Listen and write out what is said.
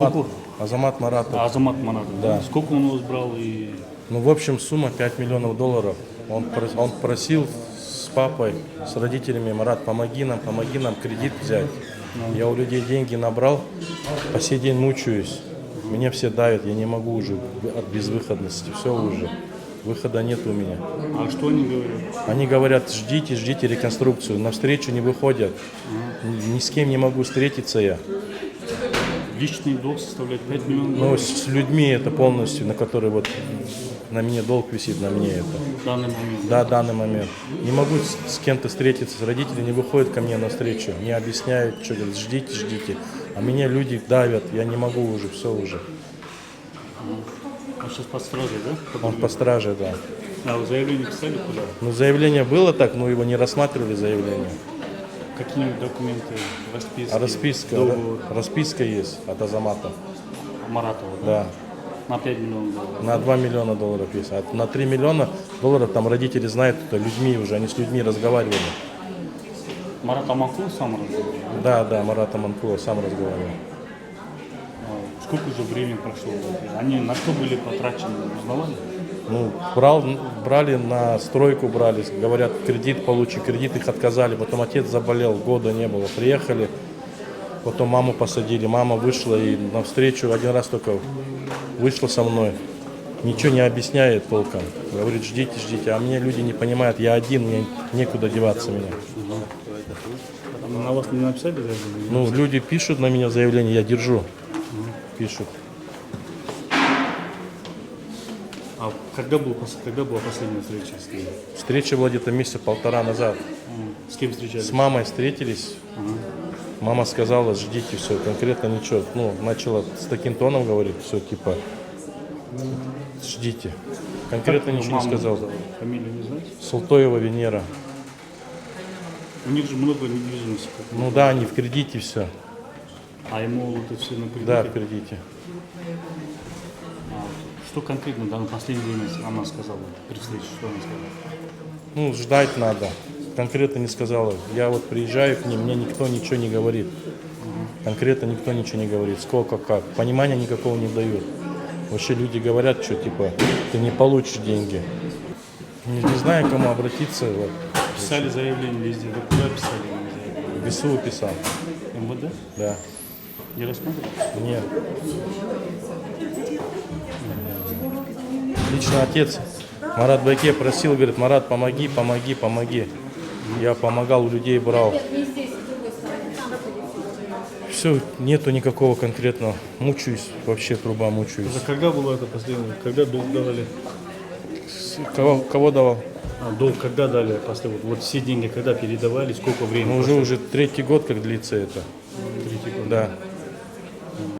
Сколько? Азамат Маратов. Азамат Маратов. Да. Сколько он у вас брал? И... Ну, в общем, сумма 5 миллионов долларов. Он просил с папой, с родителями: Марат, помоги нам кредит взять. Я у людей деньги набрал, по сей день мучаюсь. Меня все давят, я не могу уже от безвыходности. Все уже. Выхода нет у меня. А что они говорят? Они говорят: ждите реконструкцию. Навстречу не выходят. Ни с кем не могу встретиться я. Личный долг составляет 5 миллионов Но долларов? с людьми это полностью, на который вот на мне долг висит, на мне это. В данный момент? Да, данный момент. Не могу с кем-то встретиться, родители не выходят ко мне навстречу, не объясняют, что говорят: ждите. А меня люди давят, я не могу уже, все уже. Он сейчас под стражей, да? Он по страже, да. А вы заявление писали куда? Ну, заявление было так, но его не рассматривали, заявление. Какие документы, расписки, А расписка, договор расписка есть от Азамата. Маратова, да? Да. На 5 миллионов долларов? На 2 миллиона долларов есть. А на 3 миллиона долларов там родители знают, это людьми уже, они с людьми разговаривали. Марат Аманкул сам разговаривал? Да, Марат Аманкулов сам разговаривал. А сколько уже времени прошло? Они на что были потрачены, узнавали? Ну, брали на стройку, говорят, кредит получи, кредит, их отказали. Потом отец заболел, года не было, приехали. Потом маму посадили, мама вышла и навстречу один раз только вышла со мной. Ничего не объясняет толком. Говорит: ждите. А мне люди не понимают, я один, мне некуда деваться меня. На вас не написали заявление? Ну, люди пишут на меня заявление, я держу. Пишут. А когда была последняя встреча с ним? Встреча была где-то месяца полтора назад. С кем встречались? С мамой встретились. Мама сказала: ждите, все, конкретно ничего. Ну, начала с таким тоном говорить, все, типа, ждите. Конкретно Как ничего не маму сказал. зовут? Фамилию не знаете? Султоева Венера. У них же много недвижимости. Ну да, они в кредите все. А ему это все на кредите? Да, в кредите. Что конкретно на последний день она сказала при встрече? Что она сказала? Ну, ждать надо. Конкретно не сказала. Я вот приезжаю к ним, мне никто ничего не говорит. Конкретно никто ничего не говорит. Сколько, как. Понимания никакого не дают. Вообще люди говорят, что типа ты не получишь деньги. Не знаю, к кому обратиться. Вот. Писали заявление везде. Вы куда писали заявление? В ВСУ писал. МВД? Да. Не рассматривали? Нет. Лично отец Марат Байке просил, говорит: Марат, помоги. Я помогал, у людей брал. Все, нету никакого конкретного. Мучаюсь, вообще труба мучаюсь. Это когда было это последнее? Когда долг давали? Кого давал? Долг когда дали? После вот все деньги когда передавали? Сколько времени? Ну, уже третий год как длится это. Третий год. Да.